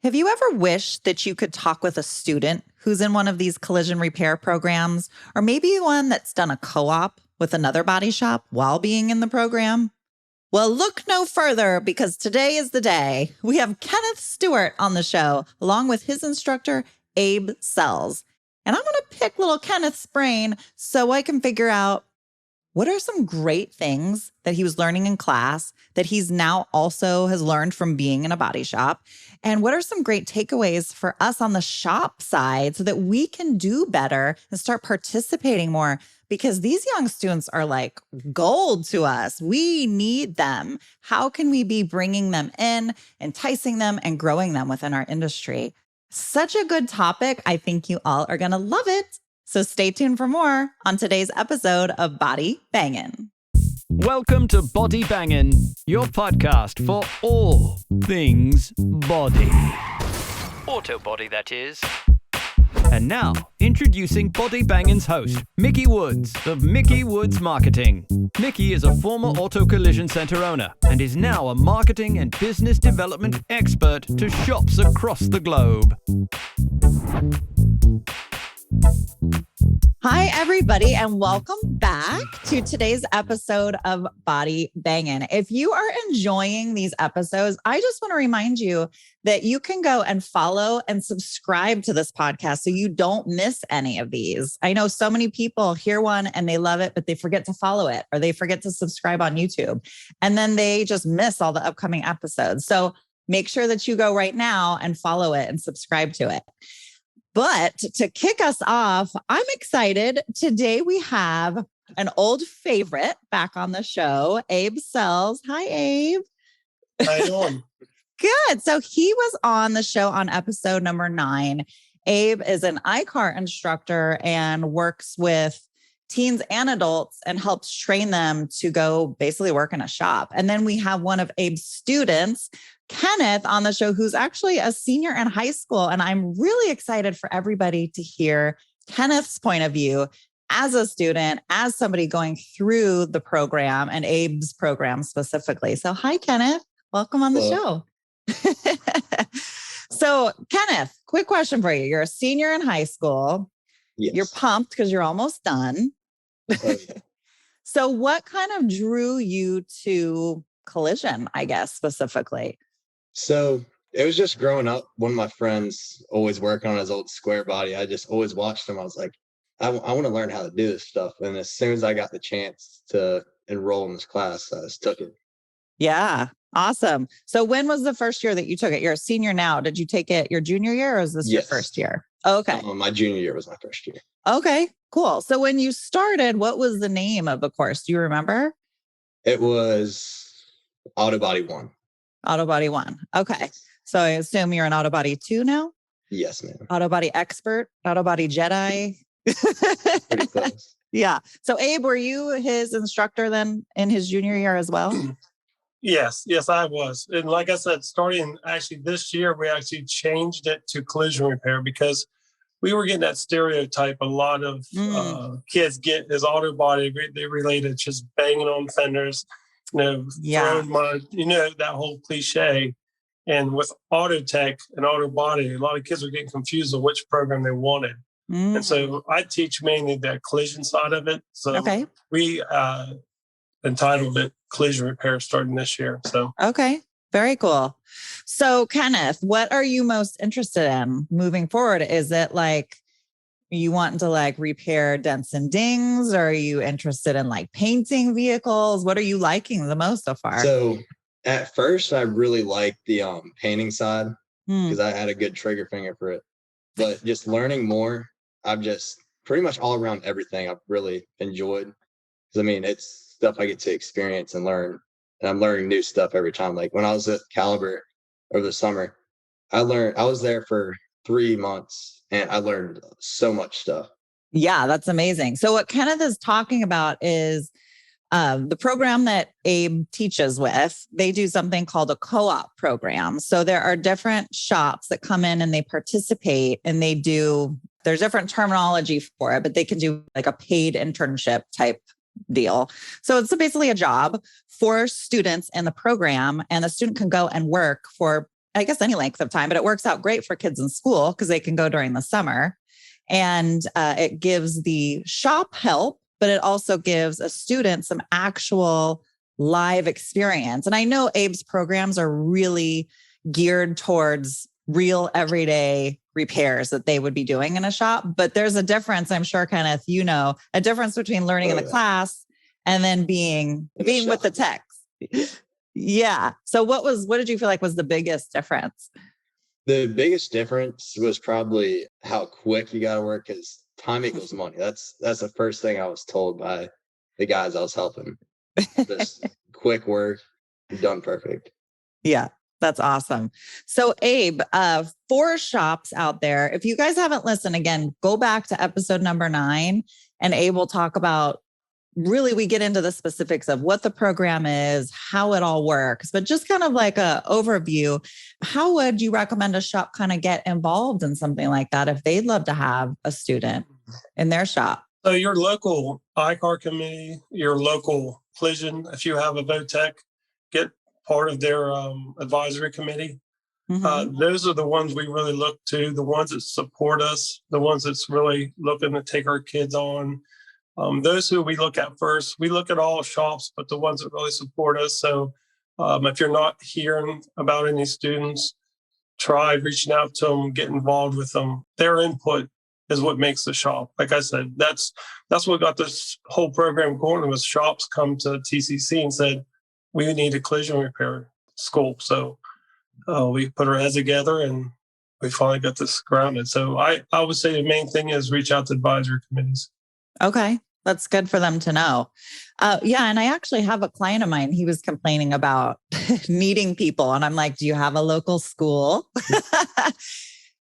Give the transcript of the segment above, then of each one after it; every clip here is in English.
Have you ever wished that you could talk with a student who's in one of these collision repair programs, or maybe one that's done a co-op with another body shop while being in the program? Well, look no further, because today is the day. We have Kenneth Stuart on the show, along with his instructor, Abe Sells. And I'm going to pick little Kenneth's brain so I can figure out what are some great things that he was learning in class that he's now also has learned from being in a body shop? And what are some great takeaways for us on the shop side so that we can do better and start participating more? Because these young students are like gold to us. We need them. How can we be bringing them in, enticing them, and growing them within our industry? Such a good topic. I think you all are going to love it. So stay tuned for more on today's episode of Body Bangin'. Welcome to Body Bangin', your podcast for all things body. Auto body, that is. And now, introducing Body Bangin's host, Mickey Woods of Mickey Woods Marketing. Mickey is a former auto collision center owner and is now a marketing and business development expert to shops across the globe. Hi, everybody, and welcome back to today's episode of Body Bangin'. If you are enjoying these episodes, I just want to remind you that you can go and follow and subscribe to this podcast so you don't miss any of these. I know so many people hear one and they love it, but they forget to follow it or they forget to subscribe on YouTube. And then they just miss all the upcoming episodes. So make sure that you go right now and follow it and subscribe to it. But to kick us off, I'm excited. Today we have an old favorite back on the show, Abe Sells. Hi, Abe. How you doing? Good. So he was on the show on episode number 9. Abe is an iCar instructor and works with teens and adults and helps train them to go basically work in a shop. And then we have one of Abe's students, Kenneth, on the show, who's actually a senior in high school. And I'm really excited for everybody to hear Kenneth's point of view as a student, as somebody going through the program and Abe's program specifically. So hi, Kenneth. Welcome on the show. So Kenneth, quick question for you. You're a senior in high school. Yes. You're pumped because you're almost done. So what kind of drew you to collision, I guess, specifically? So it was just growing up. One of my friends always working on his old square body. I just always watched him. I was like, I want to learn how to do this stuff. And as soon as I got the chance to enroll in this class, I just took it. Yeah. Awesome. So when was the first year that you took it? You're a senior now. Did you take it your junior year or is this your first year? Okay. My junior year was my first year. Okay, cool. So when you started, what was the name of the course? Do you remember? It was Auto Body 1. Auto Body 1. Okay. So I assume you're an Auto Body 2 now? Yes, ma'am. Auto Body Expert, Auto Body Jedi. Pretty close. Yeah. So Abe, were you his instructor then in his junior year as well? Yes, I was. And like I said, starting actually this year, we actually changed it to collision repair because we were getting that stereotype. A lot of kids get as auto body, they relate it just banging on fenders, throwing mud, that whole cliche. And with auto tech and auto body, a lot of kids were getting confused on which program they wanted. And so I teach mainly the collision side of it. So we entitled it Collision Repair starting this year. So okay, very cool. So Kenneth, what are you most interested in moving forward? Is it like you want to like repair dents and dings? Or are you interested in like painting vehicles? What are you liking the most so far? So at first, I really liked the painting side because I had a good trigger finger for it. But just learning more, I've just pretty much all around everything I've really enjoyed. Because I mean, it's stuff I get to experience and learn. And I'm learning new stuff every time. Like when I was at Caliber over the summer, I was there for 3 months and I learned so much stuff. Yeah, that's amazing. So what Kenneth is talking about is the program that Abe teaches with. They do something called a co-op program. So there are different shops that come in and they participate and there's different terminology for it, but they can do like a paid internship type deal. So it's basically a job for students in the program, and the student can go and work for I guess any length of time, but it works out great for kids in school because they can go during the summer. And it gives the shop help, but it also gives a student some actual live experience. And I know Abe's programs are really geared towards real everyday repairs that they would be doing in a shop. But there's a difference, I'm sure, Kenneth, a difference between learning in the class and then being with the techs. Yeah. So what did you feel like was the biggest difference? The biggest difference was probably how quick you got to work, because time equals money. That's the first thing I was told by the guys I was helping. Just quick work, done perfect. Yeah, that's awesome. So Abe, 4 shops out there. If you guys haven't listened, again, go back to episode number 9 and Abe will talk about, really, we get into the specifics of what the program is, how it all works, but just kind of like a overview. How would you recommend a shop kind of get involved in something like that if they'd love to have a student in their shop? So your local ICAR committee, your local collision, if you have a VOTEC, get part of their advisory committee. Those are the ones we really look to, the ones that support us, the ones that's really looking to take our kids on. Those who we look at first, we look at all shops, but the ones that really support us. So if you're not hearing about any students, try reaching out to them, get involved with them. Their input is what makes the shop. Like I said, that's what got this whole program going, was shops come to TCC and said, we need a collision repair school. So we put our heads together and we finally got this grounded. So I would say the main thing is reach out to advisory committees. Okay. That's good for them to know. Yeah. And I actually have a client of mine. He was complaining about needing people. And I'm like, do you have a local school?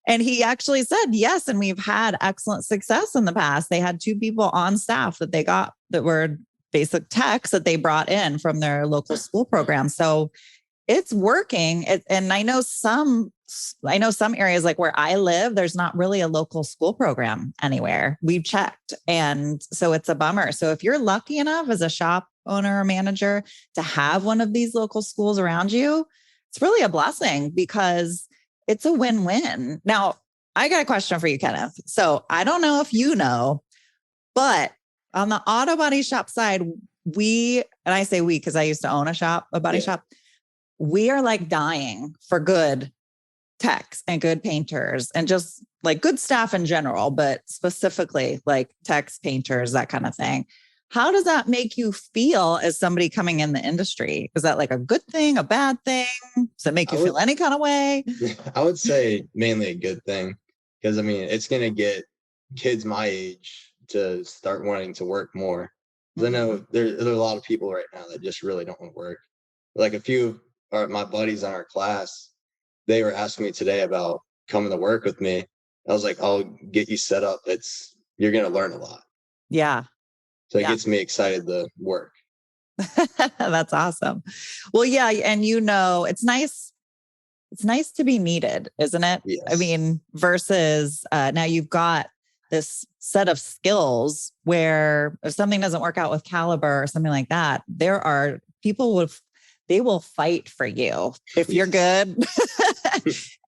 And he actually said yes. And we've had excellent success in the past. They had 2 people on staff that they got that were basic techs that they brought in from their local school program. So it's working. And I know some areas like where I live, there's not really a local school program anywhere. We've checked. And so it's a bummer. So if you're lucky enough as a shop owner or manager to have one of these local schools around you, it's really a blessing because it's a win-win. Now, I got a question for you, Kenneth. So I don't know if you know, but on the auto body shop side, and I say we because I used to own a body shop, we are like dying for good techs and good painters and just like good staff in general, but specifically like techs, painters, that kind of thing. How does that make you feel as somebody coming in the industry? Is that like a good thing, a bad thing? Does it make you feel any kind of way? I would say mainly a good thing, because I mean, it's going to get kids my age to start wanting to work more. I know there are a lot of people right now that just really don't want to work. Like a few of my buddies in our class, they were asking me today about coming to work with me. I was like, I'll get you set up. You're going to learn a lot. Yeah. So it gets me excited to work. That's awesome. Well, yeah. And it's nice. It's nice to be needed, isn't it? Yes. I mean, versus now you've got this set of skills where if something doesn't work out with caliber or something like that, there are people they will fight for you if you're good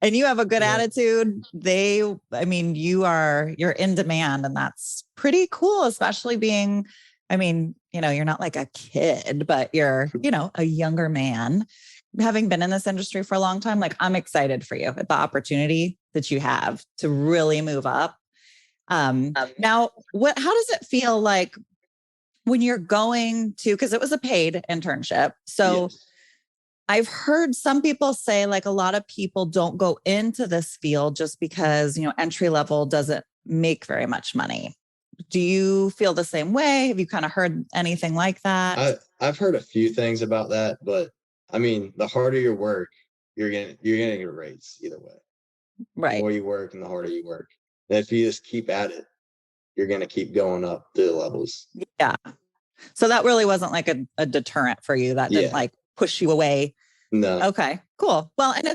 and you have a good attitude. You're in demand, and that's pretty cool, especially being, you're not like a kid, but you're, a younger man. Having been in this industry for a long time, like I'm excited for you at the opportunity that you have to really move up. Now, how does it feel like when you're going to, because it was a paid internship. So yes. I've heard some people say like a lot of people don't go into this field just because, entry level doesn't make very much money. Do you feel the same way? Have you kind of heard anything like that? I've heard a few things about that, but I mean, the harder you work, you're gonna get a raise either way. Right. The more you work and the harder you work. And if you just keep at it, you're gonna keep going up the levels. Yeah. So that really wasn't like a deterrent for you. That didn't like push you away. No. Okay, cool. Well, and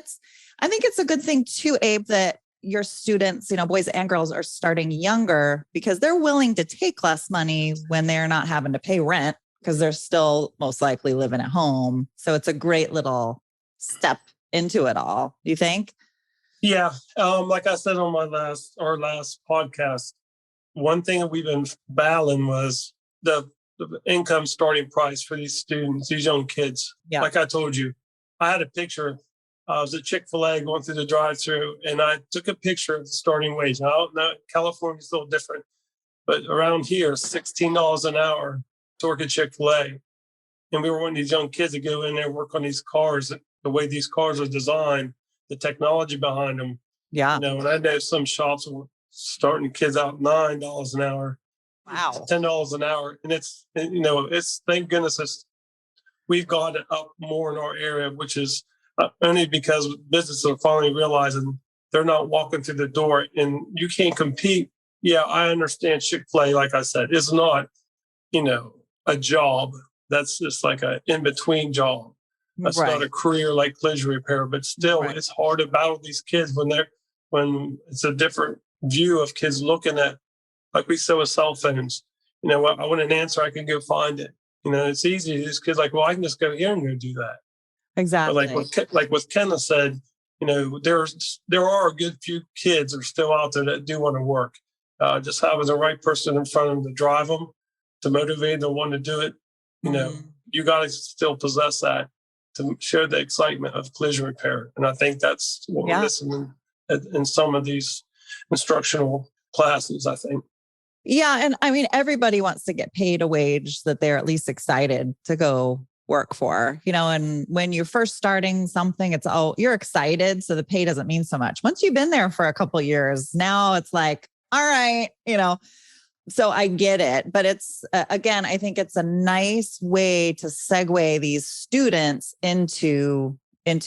I think it's a good thing too, Abe, that your students, boys and girls are starting younger because they're willing to take less money when they're not having to pay rent because they're still most likely living at home. So it's a great little step into it all. Do you think? Yeah. Like I said on our last podcast, one thing that we've been battling was the income starting price for these students, these young kids. Yeah. Like I told you, I had a picture. I was at Chick-fil-A going through the drive-thru, and I took a picture of the starting wage. Now, California's a little different, but around here, $16 an hour to work at Chick-fil-A. And we were one of these young kids that go in there and work on these cars, the way these cars are designed, the technology behind them. Yeah. And I know some shops were starting kids out $9 an hour. Wow. $10 an hour. And it's thank goodness we've got it up more in our area, which is only because businesses are finally realizing they're not walking through the door and you can't compete. Yeah, I understand Chick-fil-A, like I said, is not, a job. That's just like an in-between job. That's not a career like collision repair, but still it's hard to battle these kids when it's a different view of kids looking at, like we said with cell phones. I want an answer, I can go find it. It's easy. These kids like, well, I can just go here and go do that. Exactly. But like what Kenneth said, there are a good few kids that are still out there that do want to work. Just having the right person in front of them to drive them, to motivate them, want to do it. You got to still possess that to show the excitement of collision repair. And I think that's what we're missing in some of these instructional classes, I think. Yeah. And I mean, everybody wants to get paid a wage that they're at least excited to go work for, and when you're first starting something, it's, you're excited. So the pay doesn't mean so much. Once you've been there for a couple of years, now it's like, all right, so I get it. But it's, again, I think it's a nice way to segue these students into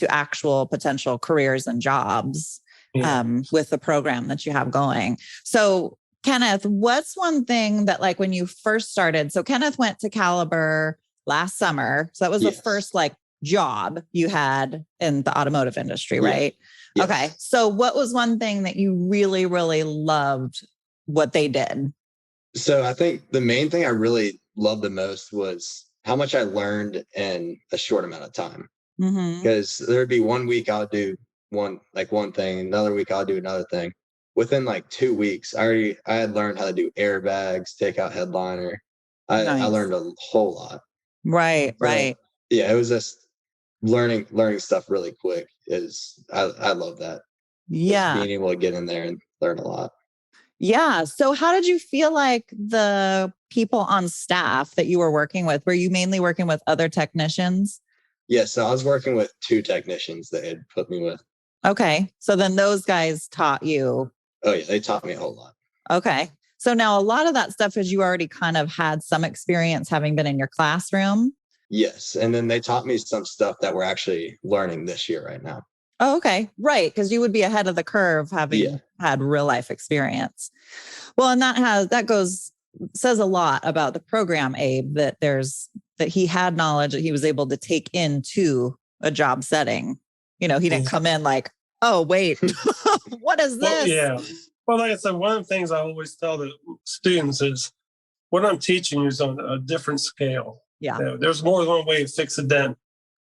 actual potential careers and jobs with the program that you have going. So Kenneth, what's one thing that, like, when you first started, so Kenneth went to Caliber last summer. So that was the first job you had in the automotive industry, right? Yes. Okay. So what was one thing that you really, really loved what they did? So I think the main thing I really loved the most was how much I learned in a short amount of time. Because there'd be 1 week I'll do one thing, another week I'll do another thing. Within 2 weeks, I had learned how to do airbags, take out headliner. I learned a whole lot. Right. Yeah, it was just learning stuff really quick. I love that. Yeah. Just being able to get in there and learn a lot. Yeah. So how did you feel like the people on staff that you were working with? Were you mainly working with other technicians? Yes. So I was working with 2 technicians that had put me with. Okay. So then those guys taught you. Oh, yeah. They taught me a whole lot. Okay. So now a lot of that stuff is you already kind of had some experience having been in your classroom. Yes. And then they taught me some stuff that we're actually learning this year right now. Oh, okay. Right. Because you would be ahead of the curve having had real life experience. Well, and says a lot about the program, Abe, that he had knowledge that he was able to take into a job setting. He didn't come in like, oh, wait, what is this? Well, well, like I said, one of the things I always tell the students is what I'm teaching you is on a different scale. Yeah. There's more than one way to fix a dent.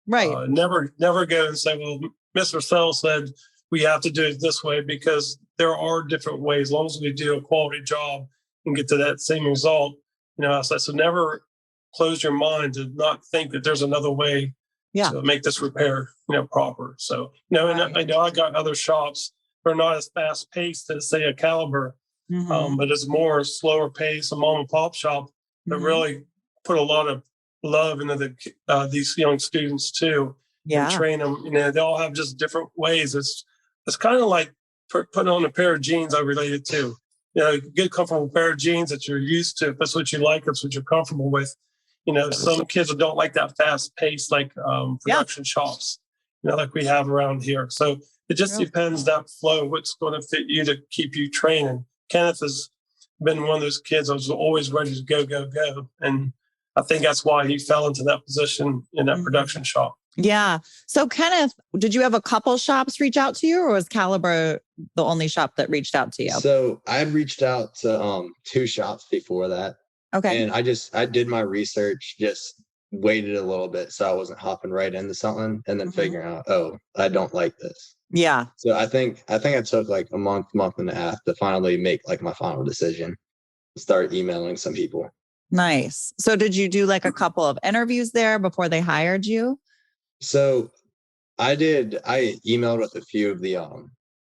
Right. Never go and say, well, Mr. Sells said we have to do it this way, because there are different ways. As long as we do a quality job and get to that same result, I said, so never close your mind to not think that there's another way to make this repair, proper. So, and I know I got other shops that are not as fast paced as, say, a Caliber, but it's more slower pace, a mom and pop shop that really put a lot of love into these young students too. And train them. They all have just different ways. It's kind of like putting on a pair of jeans. I relate it to. Get a comfortable pair of jeans that you're used to. If that's what you like, that's what you're comfortable with. Some kids don't like that fast pace, like production shops, like we have around here. So it just depends that flow, what's going to fit you to keep you training. Kenneth has been one of those kids that was always ready to go, go, go. And I think that's why he fell into that position in that production shop. Yeah. So Kenneth, did you have a couple shops reach out to you, or was Caliber the only shop that reached out to you? So I had reached out to 2 shops before that. Okay. And I did my research just waited a little bit so I wasn't hopping right into something and then figuring out, oh, I don't like this. Yeah. So I think I took like a month and a half to finally make like my final decision. Start emailing some people. Nice. So did you do like a couple of interviews there before they hired you? So I emailed with a few of the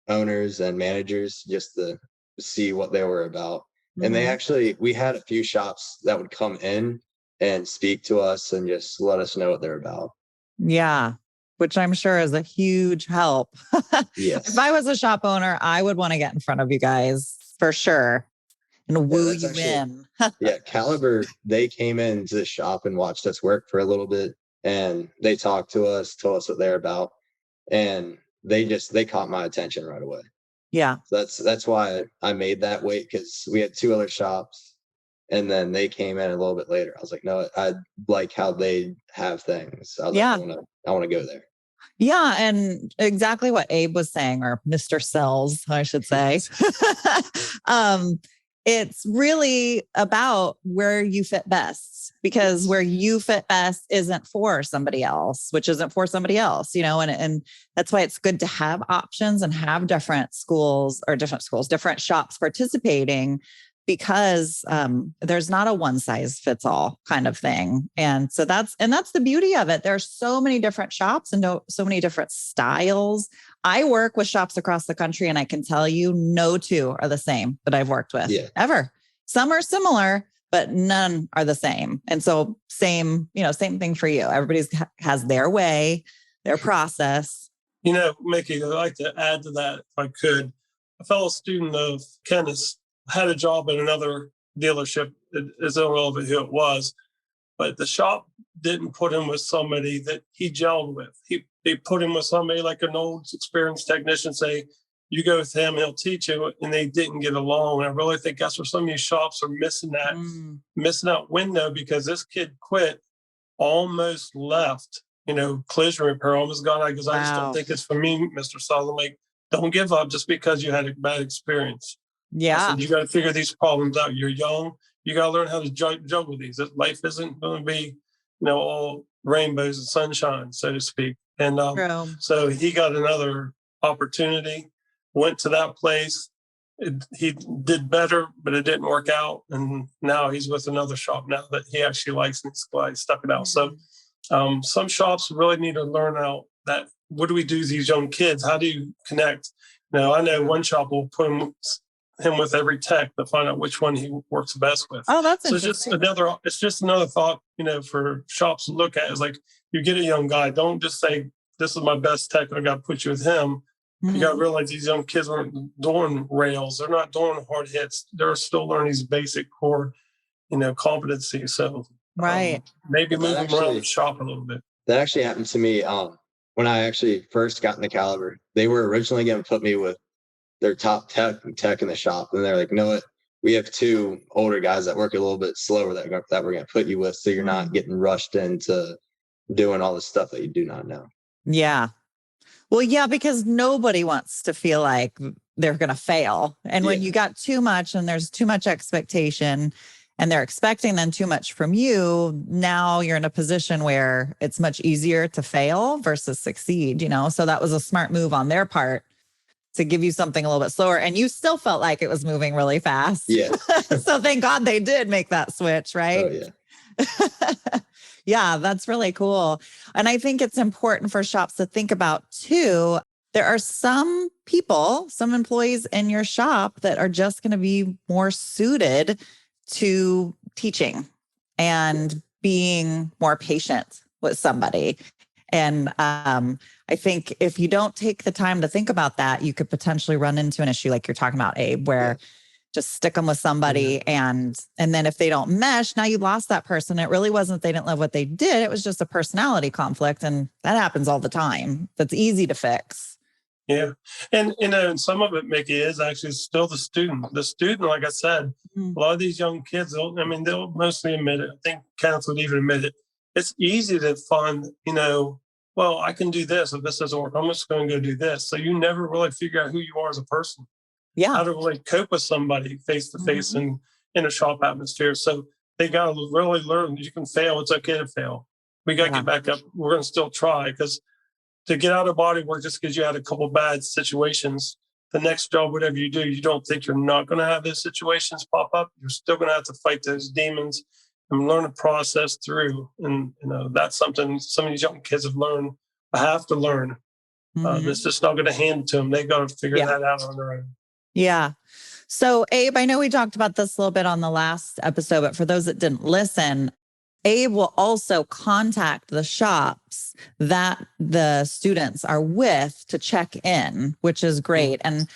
owners and managers just to see what they were about. And we had a few shops that would come in and speak to us and just let us know what they're about. Yeah. Which I'm sure is a huge help. Yes. If I was a shop owner, I would want to get in front of you guys for sure and woo you in. Yeah. Caliber, they came into the shop and watched us work for a little bit, and they talked to us, told us what they're about. And they caught my attention right away. Yeah. So that's why I made that wait, because we had two other shops and then they came in a little bit later. I was like, no, I like how they have things. I was like, I want to go there. Yeah. And exactly what Abe was saying, or Mr. Sells, I should say. It's really about where you fit best, because where you fit best isn't for somebody else, which isn't for somebody else, and that's why it's good to have options and have different shops participating, because there's not a one size fits all kind of thing. And so that's the beauty of it. There's so many different shops and so many different styles. I work with shops across the country, and I can tell you no two are the same that I've worked with ever. Some are similar, but none are the same. And so same thing for you. Everybody's has their way, their process. Mickey, I'd like to add to that, if I could. A fellow student of Kenneth had a job at another dealership. It's irrelevant who it was, but the shop didn't put him with somebody that he gelled with. They put him with somebody like an old experienced technician, say, you go with him, he'll teach you, and they didn't get along. And I really think that's where some of these shops are missing that window, because this kid quit, almost left, collision repair, almost got out, because I just don't think it's for me, Mr. Solomon. Like, don't give up just because you had a bad experience. Yeah. You got to figure these problems out. You're young. You got to learn how to juggle these. Life isn't going to be, all rainbows and sunshine, so to speak. And so he got another opportunity, went to that place. He did better, but it didn't work out. And now he's with another shop now that he actually likes, and he's glad he stuck it out. So some shops really need to learn out that, what do we do with these young kids? How do you connect? I know one shop will put him with every tech to find out which one he works best with. Oh, that's so interesting. It's just another thought, for shops to look at, is like, you get a young guy, don't just say, this is my best tech, I got to put you with him. You got to realize these young kids aren't doing rails. They're not doing hard hits. They're still learning these basic core, competencies. So maybe move them around the shop a little bit. That actually happened to me when I actually first got into Caliber. They were originally going to put me with their top tech in the shop, and they're like, you know what? We have two older guys that work a little bit slower that we're going to put you with, so you're not getting rushed into doing all the stuff that you do not know. Yeah. Well, yeah, because nobody wants to feel like they're going to fail. And when you got too much and there's too much expectation, and they're expecting then too much from you, now you're in a position where it's much easier to fail versus succeed, So that was a smart move on their part to give you something a little bit slower. And you still felt like it was moving really fast. Yeah. So thank God they did make that switch, right? Oh, yeah. Yeah, that's really cool. And I think it's important for shops to think about too. There are some employees in your shop that are just going to be more suited to teaching and being more patient with somebody. And I think if you don't take the time to think about that, you could potentially run into an issue like you're talking about, Abe, where just stick them with somebody. And then if they don't mesh, now you lost that person. It really wasn't, they didn't love what they did. It was just a personality conflict. And that happens all the time. That's easy to fix. Yeah. And, some of it, Mickey, is actually still the student. The student, like I said, a lot of these young kids, they'll mostly admit it. I think Kenneth would even admit it. It's easy to find, well, I can do this. If this doesn't work, I'm just going to go do this. So you never really figure out who you are as a person. Yeah. How to really cope with somebody face to face and in a shop atmosphere. So they got to really learn that you can fail. It's okay to fail. We got to get back up. We're going to still try, because to get out of body work just because you had a couple bad situations, the next job, whatever you do, you don't think you're not going to have those situations pop up. You're still going to have to fight those demons and learn to process through. And, that's something some of these young kids have to learn. It's just not going to hand it to them. They got to figure that out on their own. Yeah. So, Abe, I know we talked about this a little bit on the last episode, but for those that didn't listen, Abe will also contact the shops that the students are with to check in, which is great. And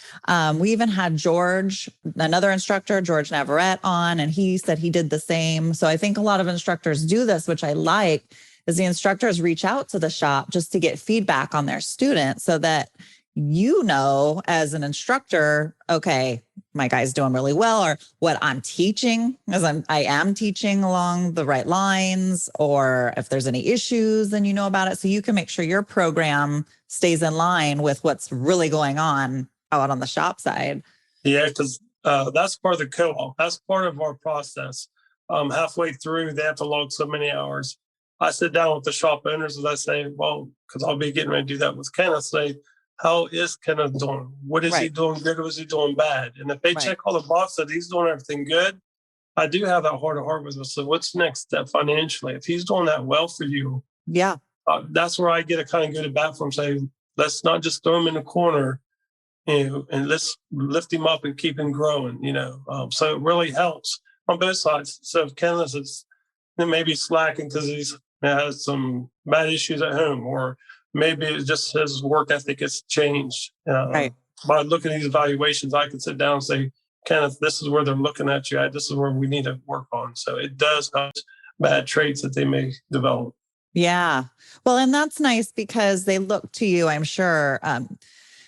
we even had George, another instructor, George Navarrete, on, and he said he did the same. So I think a lot of instructors do this, which I like, is the instructors reach out to the shop just to get feedback on their students so that as an instructor, okay, my guy's doing really well, or what I'm teaching, as I am teaching along the right lines, or if there's any issues, then you know about it. So you can make sure your program stays in line with what's really going on out on the shop side. Yeah, because that's part of the co-op. That's part of our process. Halfway through, they have to log so many hours. I sit down with the shop owners and I say, well, because I'll be getting ready to do that with Kenneth, say, how is Kenneth doing? What is he doing good or is he doing bad? And if they check all the boxes that he's doing everything good, I do have that heart to heart with him. So what's the next step financially? If he's doing that well for you, that's where I get to kind of go to bat for him, say, let's not just throw him in the corner, and let's lift him up and keep him growing, So it really helps on both sides. So if Kenneth is maybe slacking because he has some bad issues at home, or maybe it's just his work ethic has changed. By looking at these evaluations, I can sit down and say, Kenneth, this is where they're looking at you at. This is where we need to work on. So it does help bad traits that they may develop. Yeah. Well, and that's nice because they look to you, I'm sure.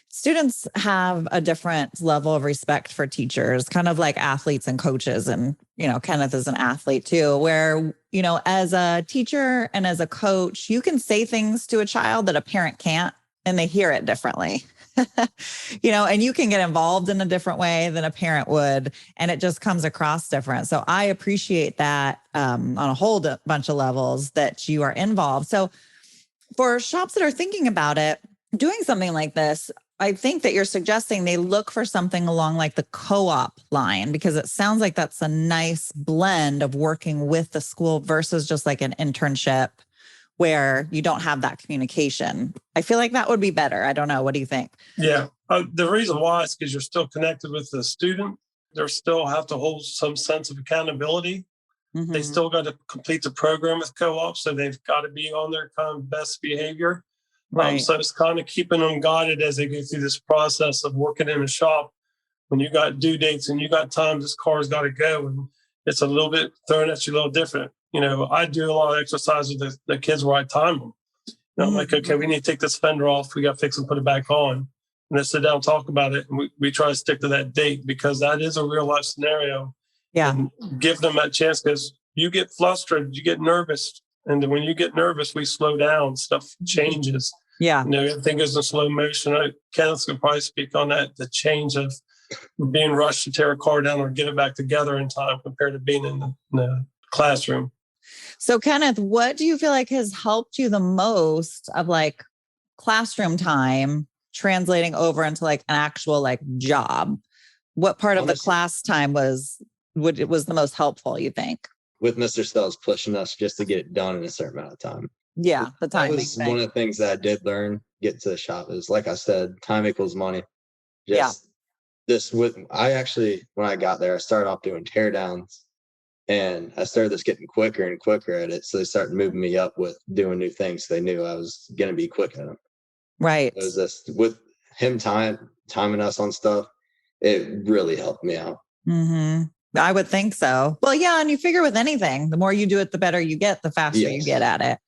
Students have a different level of respect for teachers, kind of like athletes and coaches. And, Kenneth is an athlete too, where, as a teacher and as a coach, you can say things to a child that a parent can't, and they hear it differently, and you can get involved in a different way than a parent would. And it just comes across different. So I appreciate that on a whole bunch of levels that you are involved. So for shops that are thinking about it, doing something like this, I think that you're suggesting they look for something along like the CoOp line, because it sounds like that's a nice blend of working with the school versus just like an internship where you don't have that communication. I feel like that would be better. I don't know. What do you think? Yeah. The reason why is because you're still connected with the student. They still have to hold some sense of accountability. Mm-hmm. They still got to complete the program with co-op. So they've got to be on their kind of best behavior. Right. So it's kind of keeping them guided as they go through this process of working in a shop. When you got due dates and you got time, this car's got to go. And it's a little bit thrown at you a little different. I do a lot of exercise with the kids where I time them. I'm like, okay, we need to take this fender off. We got to fix and put it back on. And then sit down and talk about it. And we try to stick to that date because that is a real life scenario. Yeah. And give them that chance, because you get flustered, you get nervous. And when you get nervous, we slow down, stuff changes. Yeah. Everything goes in slow motion. Kenneth could probably speak on that, the change of being rushed to tear a car down or get it back together in time compared to being in the classroom. So, Kenneth, what do you feel like has helped you the most of like classroom time translating over into like an actual like job? What part of the class time was the most helpful, you think? With Mr. Sells pushing us just to get it done in a certain amount of time. Yeah, the time. That was one of the things that I did learn getting to the shop is, like I said, time equals money. When I got there, I started off doing teardowns, and I started just getting quicker and quicker at it. So they started moving me up with doing new things. They knew I was going to be quick at them. Right. It was just with him timing us on stuff. It really helped me out. Mm-hmm. I would think so. Well, yeah. And you figure with anything, the more you do it, the better you get, the faster you get at it.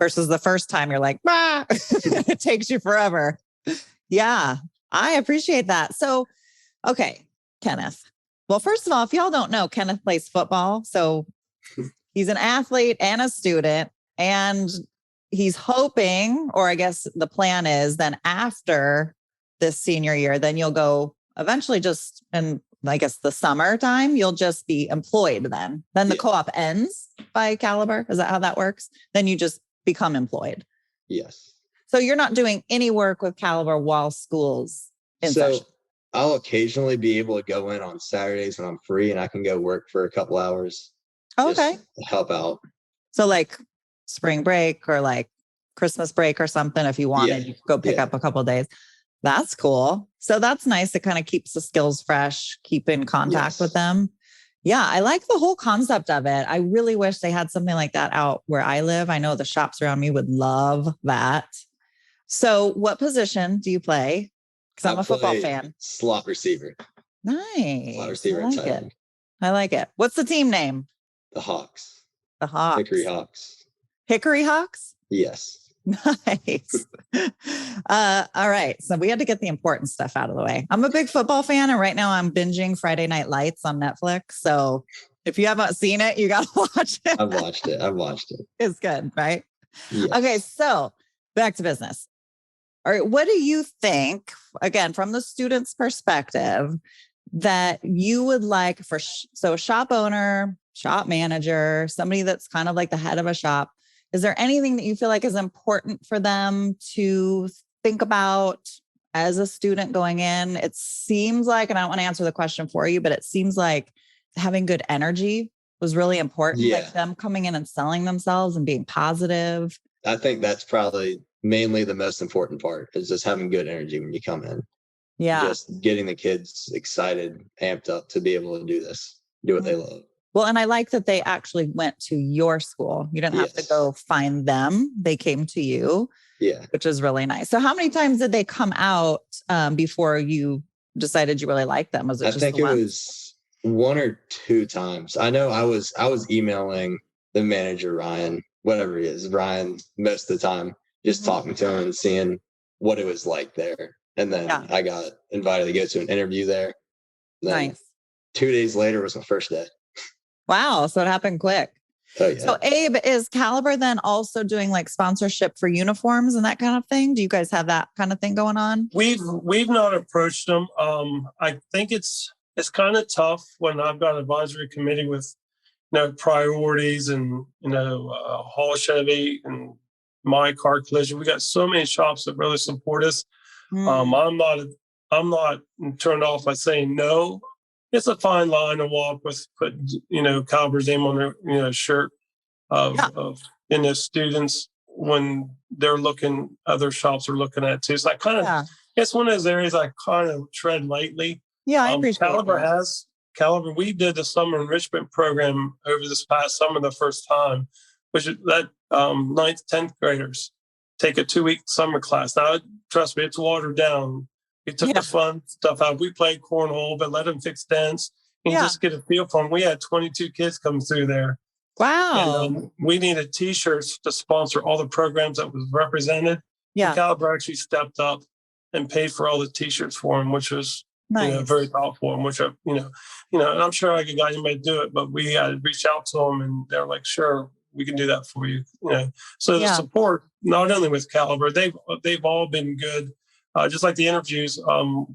Versus the first time you're like, it takes you forever. Yeah, I appreciate that. So, okay, Kenneth. Well, first of all, if y'all don't know, Kenneth plays football. So he's an athlete and a student, and he's hoping, or I guess the plan is then after this senior year, then you'll go eventually just in, I guess, the summertime, you'll just be employed then. Then the co-op ends by Caliber. Is that how that works? Then you just become employed. Yes. So you're not doing any work with Caliber while school's in session. I'll occasionally be able to go in on Saturdays when I'm free and I can go work for a couple hours. Okay. Just to help out. So like spring break or like Christmas break or something, if you wanted, you could go pick up a couple of days. That's cool. So that's nice. It kind of keeps the skills fresh, keep in contact with them. Yeah, I like the whole concept of it. I really wish they had something like that out where I live. I know the shops around me would love that. So what position do you play? Because I'm a football fan. Slot receiver. Nice. Slot receiver. I like it. What's the team name? The Hawks. The Hawks. Hickory Hawks. Hickory Hawks? Yes. Nice. All right. So we had to get the important stuff out of the way. I'm a big football fan, and right now I'm binging Friday Night Lights on Netflix. So if you haven't seen it, you got to watch it. I've watched it. It's good, right? Yes. Okay. So back to business. All right. What do you think, again, from the student's perspective, that you would like for, so shop owner, shop manager, somebody that's kind of like the head of a shop, is there anything that you feel like is important for them to think about as a student going in? It seems like, and I don't want to answer the question for you, but it seems like having good energy was really important. Like them coming in and selling themselves and being positive. I think that's probably mainly the most important part, is just having good energy when you come in. Yeah. Just getting the kids excited, amped up to be able to do this, do what they love. Well, and I like that they actually went to your school. You didn't have to go find them. They came to you, which is really nice. So how many times did they come out before you decided you really liked them? Was it I just think it was 1 or 2 times. I know I was emailing the manager, Ryan, whatever he is, Ryan, most of the time, just talking to him and seeing what it was like there. And then I got invited to go to an interview there. Then 2 days later was my first day. Wow. So it happened quick. Oh, yeah. So Abe, is Caliber then also doing like sponsorship for uniforms and that kind of thing? Do you guys have that kind of thing going on? We've not approached them. I think it's kind of tough when I've got an advisory committee with priorities and Hall Chevy and My Car Collision. We got so many shops that really support us. I'm not turned off by saying no. It's a fine line to walk with putting, Caliber's name on their, shirt of students when they're looking, other shops are looking at too. So I kind of, it's one of those areas I kind of tread lightly. Yeah, I appreciate Caliber, we did the summer enrichment program over this past summer the first time, which is that 9th, 10th graders take a 2-week summer class. Now, trust me, it's watered down. We took the fun stuff out. We played cornhole, but let them fix dents and just get a feel for them. We had 22 kids come through there. Wow. And we needed T-shirts to sponsor all the programs that was represented. Yeah. And Caliber actually stepped up and paid for all the T-shirts for them, which was very thoughtful. And which, and I'm sure I could get anybody to do it, but we had to reach out to them and they're like, sure, we can do that for you. So the support, not only with Caliber, they've all been good. Just like the interviews,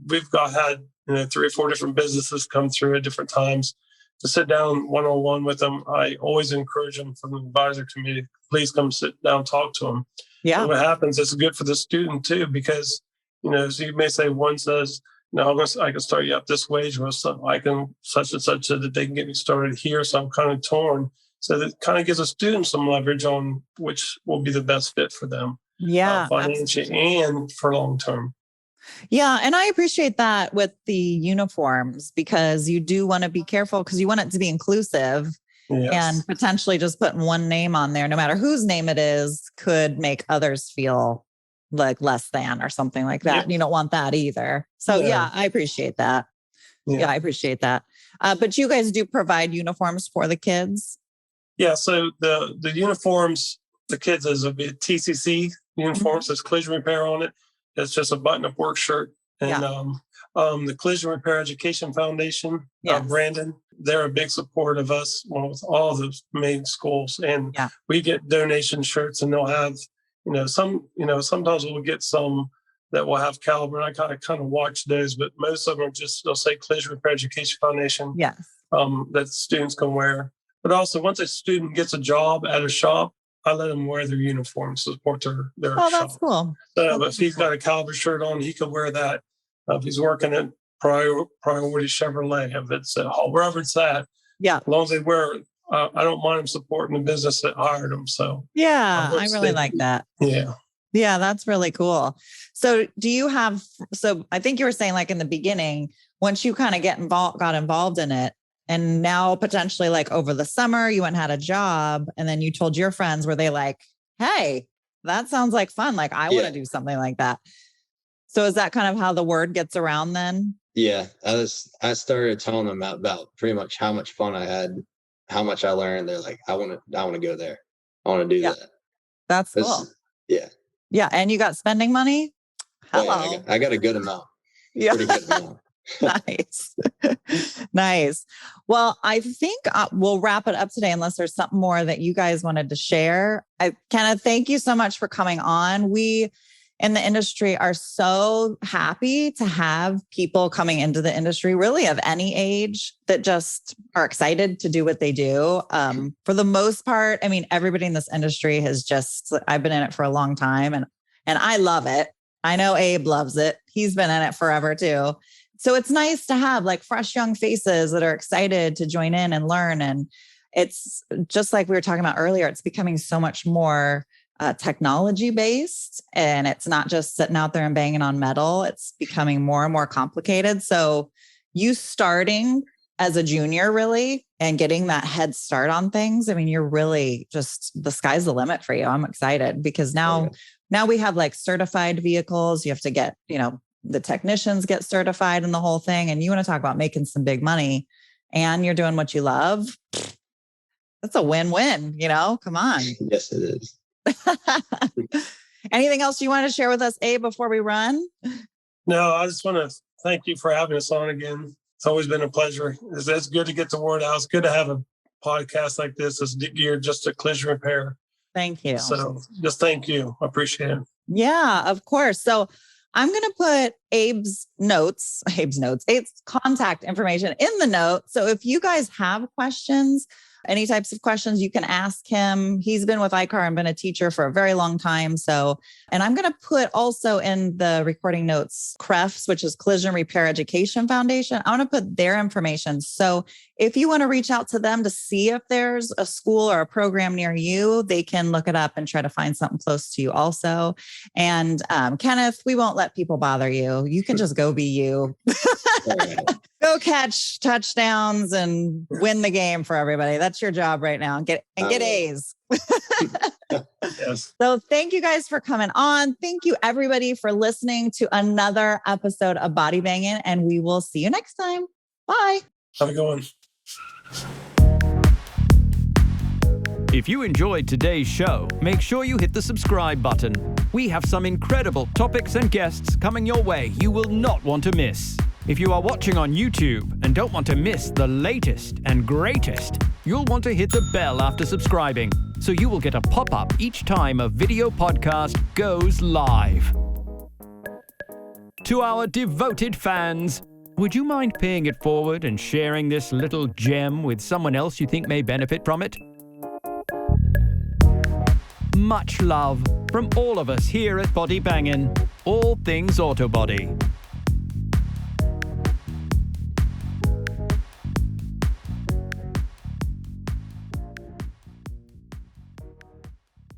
we've had 3 or 4 different businesses come through at different times to sit down one-on-one with them. I always encourage them from the advisory committee, please come sit down, talk to them. Yeah. And what happens, it's good for the student too, because, so you may say one says, no, I can start you up this wage, or I can such and such so that they can get me started here. So I'm kind of torn. So that kind of gives a student some leverage on which will be the best fit for them. Yeah, financially and for long term. Yeah. And I appreciate that with the uniforms, because you do want to be careful because you want it to be inclusive and potentially just putting one name on there, no matter whose name it is, could make others feel like less than or something like that. And you don't want that either. So I appreciate that. Yeah, I appreciate that. But you guys do provide uniforms for the kids? Yeah. So the uniforms, the kids is a TCC uniforms. There's collision repair on it. It's just a button-up work shirt. And the Collision Repair Education Foundation, Brandon, they're a big support of us with all the main schools. And we get donation shirts, and they'll have, sometimes we'll get some that will have Caliber. And I kind of watch those, but most of them are just, they'll say Collision Repair Education Foundation that students can wear. But also, once a student gets a job at a shop, I let them wear their uniform to support their Oh, shop. that's cool. So if he's got a caliber shirt on, he can wear that. If he's working at Priority Chevrolet, if it's wherever it's at, Yeah. as long as they wear it, I don't mind them supporting the business that hired them. So yeah, I really like that. Yeah. Yeah, that's really cool. So I think you were saying like in the beginning, once you kind of got involved in it, and now potentially like over the summer, you went and had a job, and then you told your friends, were they like, hey, that sounds like fun. Like I want to do something like that. So is that kind of how the word gets around then? Yeah, I started telling them about pretty much how much fun I had, how much I learned. They're like, I want to go there. I want to do that. That's cool. Yeah. Yeah. And you got spending money? Hello. Oh, yeah, I got a good amount. Yeah. Pretty good amount. Nice. Nice. Well, I think we'll wrap it up today unless there's something more that you guys wanted to share. Kenneth, thank you so much for coming on. We in the industry are so happy to have people coming into the industry, really of any age, that just are excited to do what they do. For the most part, I mean, everybody in this industry I've been in it for a long time and I love it. I know Abe loves it. He's been in it forever too. So it's nice to have like fresh young faces that are excited to join in and learn. And it's just like we were talking about earlier, it's becoming so much more technology based, and it's not just sitting out there and banging on metal. It's becoming more and more complicated. So you starting as a junior really and getting that head start on things, I mean, you're really just, the sky's the limit for you. I'm excited because now we have like certified vehicles. You have to get, the technicians get certified and the whole thing. And you want to talk about making some big money and you're doing what you love. That's a win-win, come on. Yes, it is. Anything else you want to share with us, Abe, before we run? No, I just want to thank you for having us on again. It's always been a pleasure. It's good to get the word out. It's good to have a podcast like this that's geared just to collision repair. Thank you. So just thank you. I appreciate it. Yeah, of course. So I'm going to put Abe's contact information in the note. So if you guys have questions, any types of questions, you can ask him. He's been with ICAR and been a teacher for a very long time. And I'm going to put also in the recording notes, CREFS, which is Collision Repair Education Foundation. I want to put their information. So if you want to reach out to them to see if there's a school or a program near you, they can look it up and try to find something close to you also. And Kenneth, we won't let people bother you. You can just go be you. Go catch touchdowns and win the game for everybody. That's your job right now. Get A's. Yes. So thank you guys for coming on. Thank you everybody for listening to another episode of Body Bangin', and we will see you next time. Bye. Have a good one. If you enjoyed today's show, make sure you hit the subscribe button. We have some incredible topics and guests coming your way you will not want to miss. If you are watching on YouTube and don't want to miss the latest and greatest, you'll want to hit the bell after subscribing, so you will get a pop-up each time a video podcast goes live. To our devoted fans, would you mind paying it forward and sharing this little gem with someone else you think may benefit from it? Much love from all of us here at Body Bangin', all things auto body.